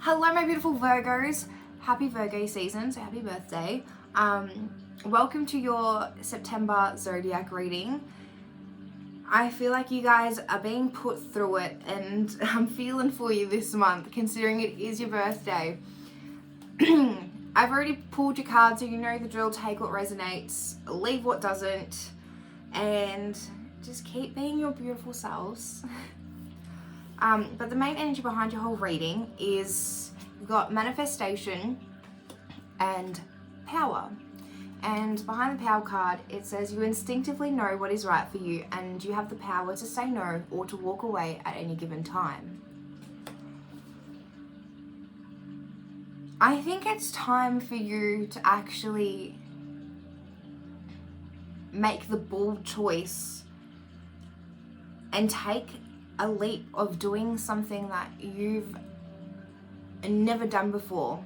Hello my beautiful Virgos, happy Virgo season, so happy birthday. Welcome to your September Zodiac reading. I feel like you guys are being put through it and I'm feeling for you this month considering it is your birthday. I've already pulled your cards so you know the drill. Take what resonates, leave what doesn't, and just keep being your beautiful selves. But the main energy behind your whole reading is you've got manifestation and power. And behind the power card, it says you instinctively know what is right for you and you have the power to say no or to walk away at any given time. I think it's time for you to actually make the bold choice and take a leap of doing something that you've never done before.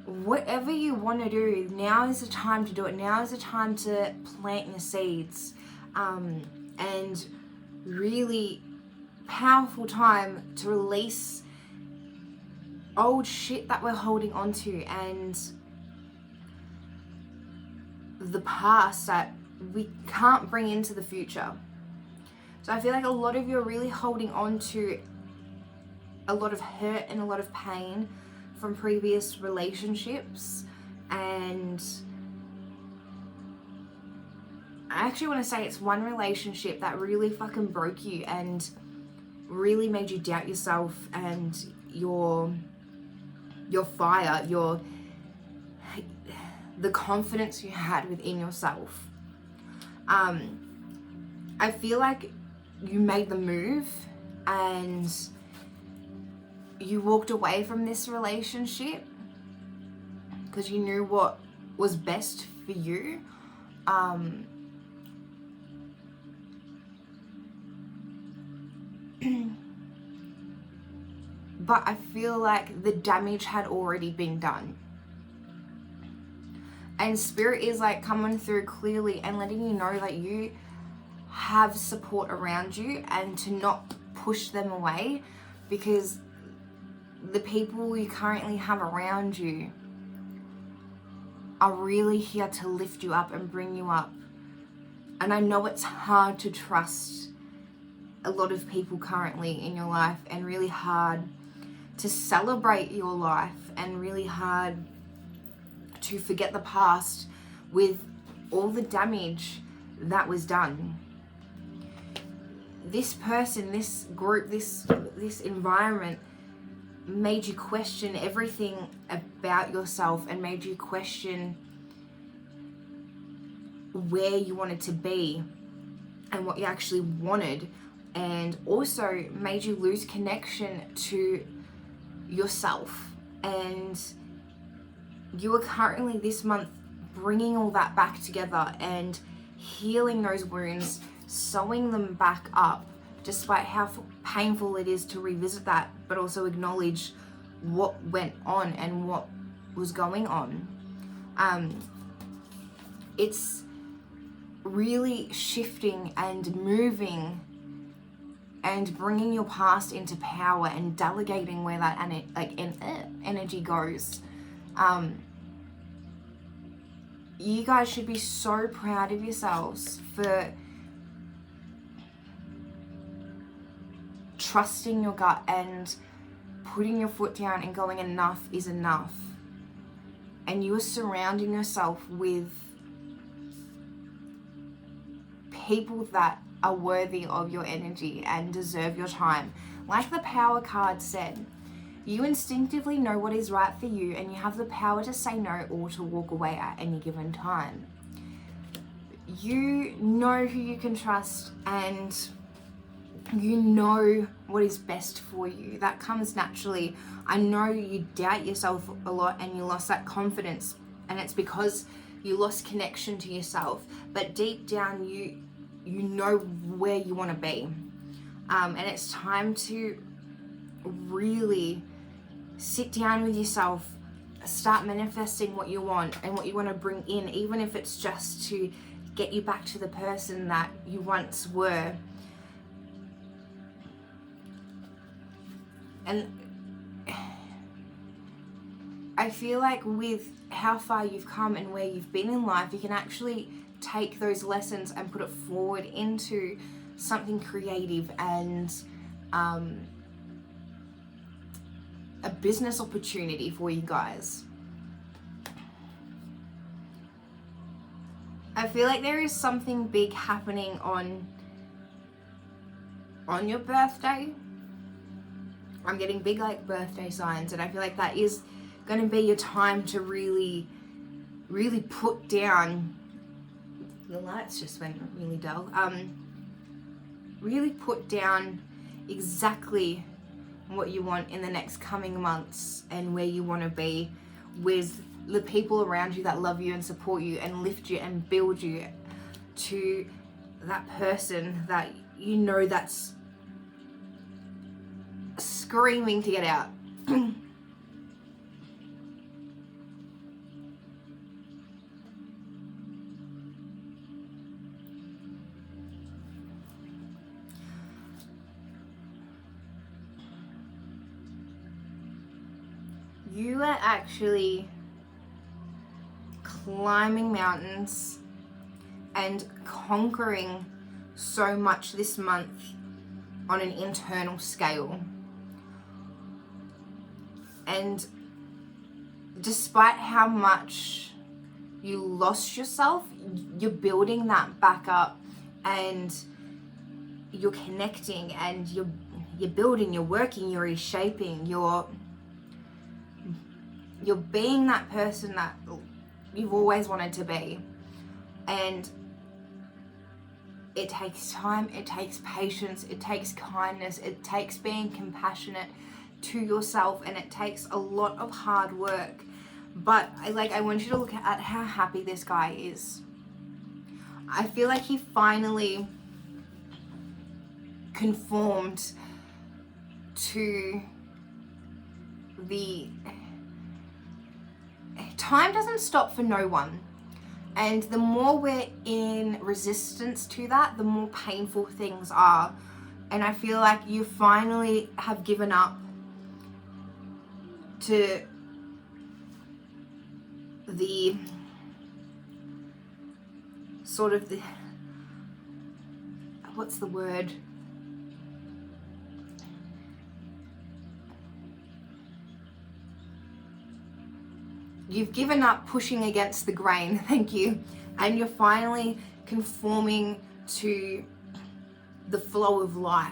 Whatever you want to do, now is the time to do it. Now is the time to plant your seeds, and really powerful time to release old shit that we're holding on to and the past that we can't bring into the future. So I feel like a lot of you are really holding on to a lot of hurt and a lot of pain from previous relationships, and I actually want to say it's one relationship that really fucking broke you and really made you doubt yourself and your fire, the confidence you had within yourself. I feel like you made the move and you walked away from this relationship because you knew what was best for you. But I feel like the damage had already been done. And Spirit is like coming through clearly and letting you know that you have support around you and to not push them away, because the people you currently have around you are really here to lift you up and bring you up. And I know it's hard to trust a lot of people currently in your life, and really hard to celebrate your life, and really hard to forget the past with all the damage that was done. This person, this group, this environment made you question everything about yourself and made you question where you wanted to be and what you actually wanted, and also made you lose connection to yourself. And you are currently this month bringing all that back together and healing those wounds, sewing them back up, despite how painful it is to revisit that, but also acknowledge what went on and what was going on. It's really shifting and moving and bringing your past into power and delegating where that energy goes. You guys should be so proud of yourselves for trusting your gut and putting your foot down and going, enough is enough. And you are surrounding yourself with people that are worthy of your energy and deserve your time. Like the power card said, you instinctively know what is right for you and you have the power to say no or to walk away at any given time. You know who you can trust and you know what is best for you. That comes naturally. I know you doubt yourself a lot and you lost that confidence, and it's because you lost connection to yourself. But deep down, you know where you want to be. And it's time to really sit down with yourself, start manifesting what you want and what you want to bring in, even if it's just to get you back to the person that you once were. And I feel like with how far you've come and where you've been in life, you can actually take those lessons and put it forward into something creative and a business opportunity for you guys. I feel like there is something big happening on your birthday. I'm getting big like birthday signs, and I feel like that is going to be your time to really put down. The lights just went really dull. Really put down exactly what you want in the next coming months and where you want to be with the people around you that love you and support you and lift you and build you to that person that you know that's screaming to get out. You are actually climbing mountains and conquering so much this month on an internal scale. And despite how much you lost yourself, you're building that back up, and you're connecting, and you're building, you're working, you're reshaping, you're being that person that you've always wanted to be. And it takes time, it takes patience, it takes kindness, it takes being compassionate to yourself, and it takes a lot of hard work. But I want you to look at how happy this guy is. I feel like he finally conformed to the time doesn't stop for no one. And the more we're in resistance to that, the more painful things are. And I feel like you finally have given up to the sort of the, what's the word? You've given up pushing against the grain, thank you. And you're finally conforming to the flow of life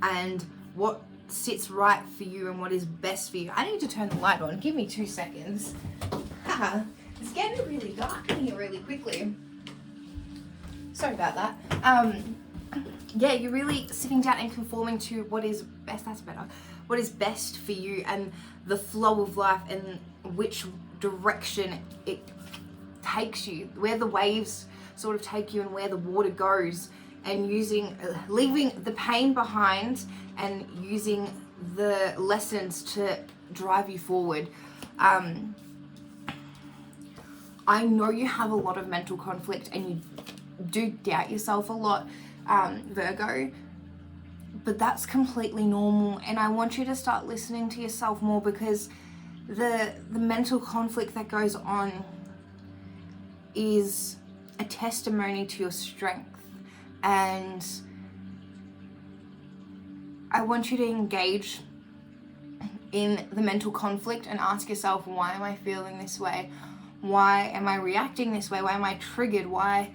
and what sits right for you and what is best for you. I need to turn the light on. Give me 2 seconds. It's getting really dark in here really quickly. Sorry about that. Yeah, you're really sitting down and conforming to what is best. That's better. What is best for you and the flow of life and which direction it takes you, where the waves sort of take you and where the water goes, and leaving the pain behind and using the lessons to drive you forward. I know you have a lot of mental conflict and you do doubt yourself a lot, Virgo, but that's completely normal. And I want you to start listening to yourself more, because the mental conflict that goes on is a testimony to your strength. And I want you to engage in the mental conflict and ask yourself, why am I feeling this way? Why am I reacting this way? Why am I triggered? Why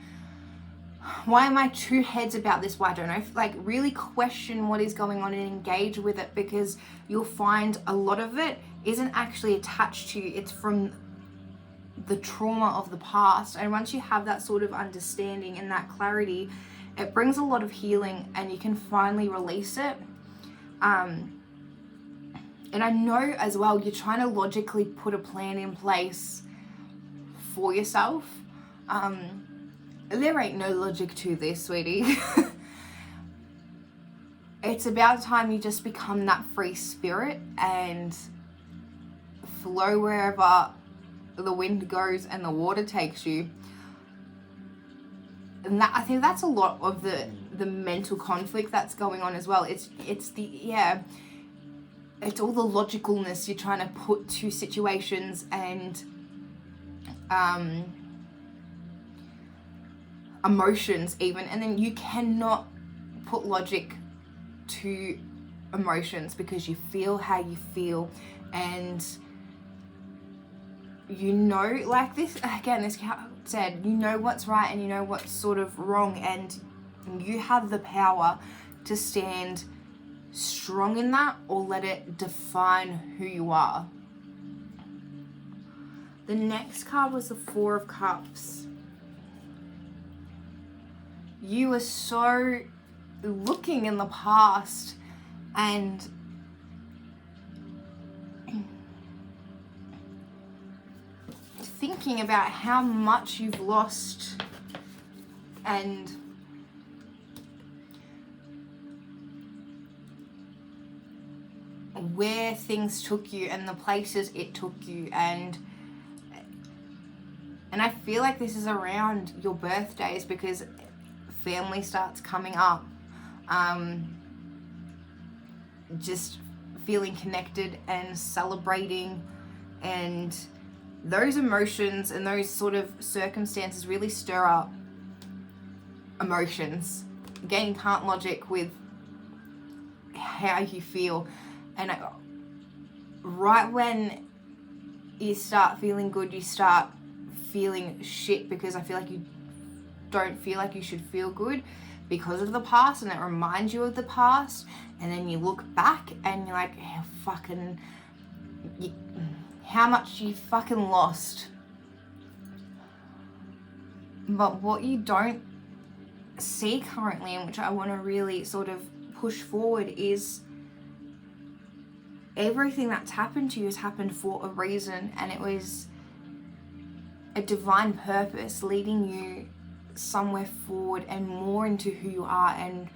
am I two heads about this? Why don't I? Really question what is going on and engage with it, because you'll find a lot of it isn't actually attached to you. It's from the trauma of the past. And once you have that sort of understanding and that clarity, it brings a lot of healing and you can finally release it. And I know as well, you're trying to logically put a plan in place for yourself. There ain't no logic to this, sweetie. It's about time you just become that free spirit and flow wherever the wind goes and the water takes you. And I think that's a lot of the mental conflict that's going on as well. It's it's all the logicalness you're trying to put to situations and emotions even, and then you cannot put logic to emotions because you feel how you feel, and you know, like this again, this said, you know what's right and you know what's sort of wrong, and you have the power to stand strong in that or let it define who you are. The next card was the Four of Cups. You were so looking in the past and thinking about how much you've lost and where things took you and the places it took you, and I feel like this is around your birthdays because family starts coming up, just feeling connected and celebrating, and those emotions and those sort of circumstances really stir up emotions. Again, you can't logic with how you feel, and right when you start feeling good, you start feeling shit because I feel like you don't feel like you should feel good because of the past, and it reminds you of the past, and then you look back and you're like, how much you fucking lost. But what you don't see currently, and which I want to really sort of push forward, is everything that's happened to you has happened for a reason, and it was a divine purpose leading you somewhere forward and more into who you are, and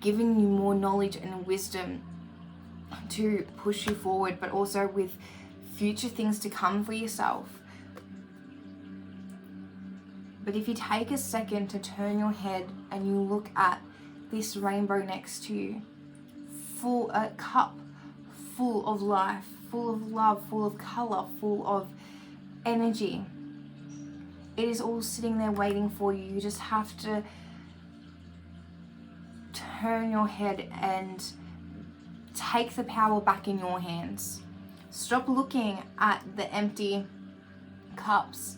giving you more knowledge and wisdom to push you forward, but also with future things to come for yourself. But if you take a second to turn your head and you look at this rainbow next to you, a cup full of life, full of love, full of color, full of energy. It is all sitting there waiting for you. You just have to turn your head and take the power back in your hands. Stop looking at the empty cups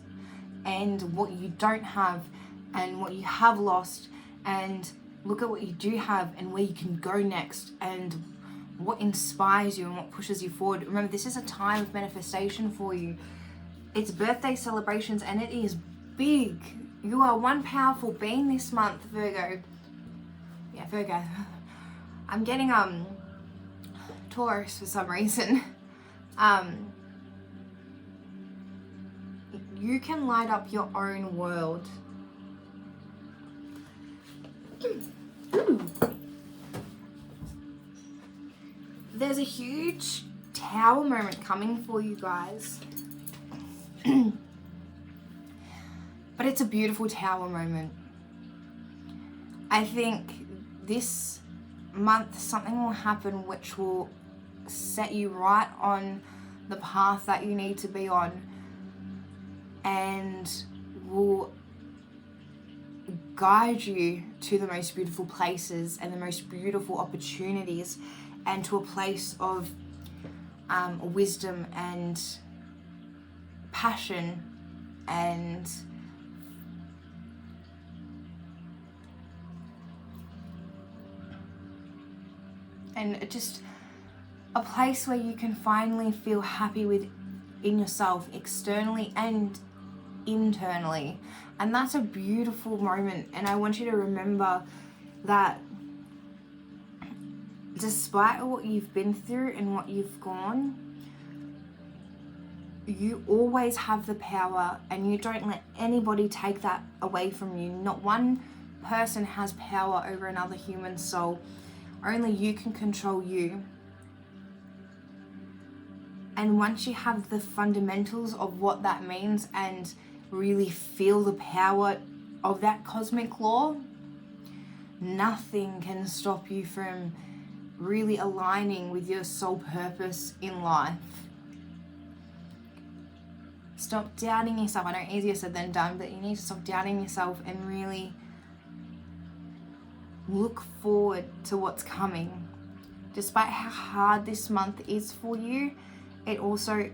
and what you don't have and what you have lost, and look at what you do have and where you can go next and what inspires you and what pushes you forward. Remember, this is a time of manifestation for you. It's birthday celebrations and it is big. You are one powerful being this month, Virgo. Yeah, Virgo. I'm getting Taurus for some reason. You can light up your own world. There's a huge tower moment coming for you guys. But it's a beautiful tower moment. I think this month something will happen which will set you right on the path that you need to be on, and will guide you to the most beautiful places and the most beautiful opportunities, and to a place of wisdom and passion and just a place where you can finally feel happy within yourself, externally and internally. And that's a beautiful moment, and I want you to remember that despite what you've been through and what you've gone, you always have the power, and you don't let anybody take that away from you. Not one person has power over another human soul. Only you can control you. And once you have the fundamentals of what that means and really feel the power of that cosmic law, nothing can stop you from really aligning with your soul purpose in life. Stop doubting yourself. I know easier said than done, but you need to stop doubting yourself and really look forward to what's coming. Despite how hard this month is for you, it also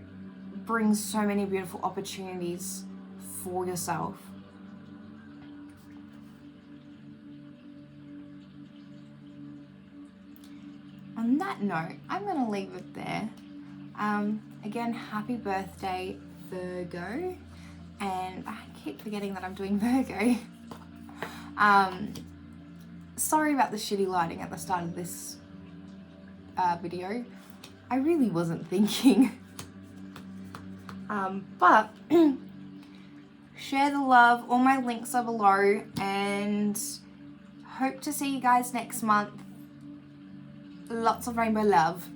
brings so many beautiful opportunities for yourself. On that note, I'm going to leave it there. Again, happy birthday, Virgo. And I keep forgetting that I'm doing Virgo. Sorry about the shitty lighting at the start of this video. I really wasn't thinking. But share the love. All my links are below, and hope to see you guys next month. Lots of rainbow love.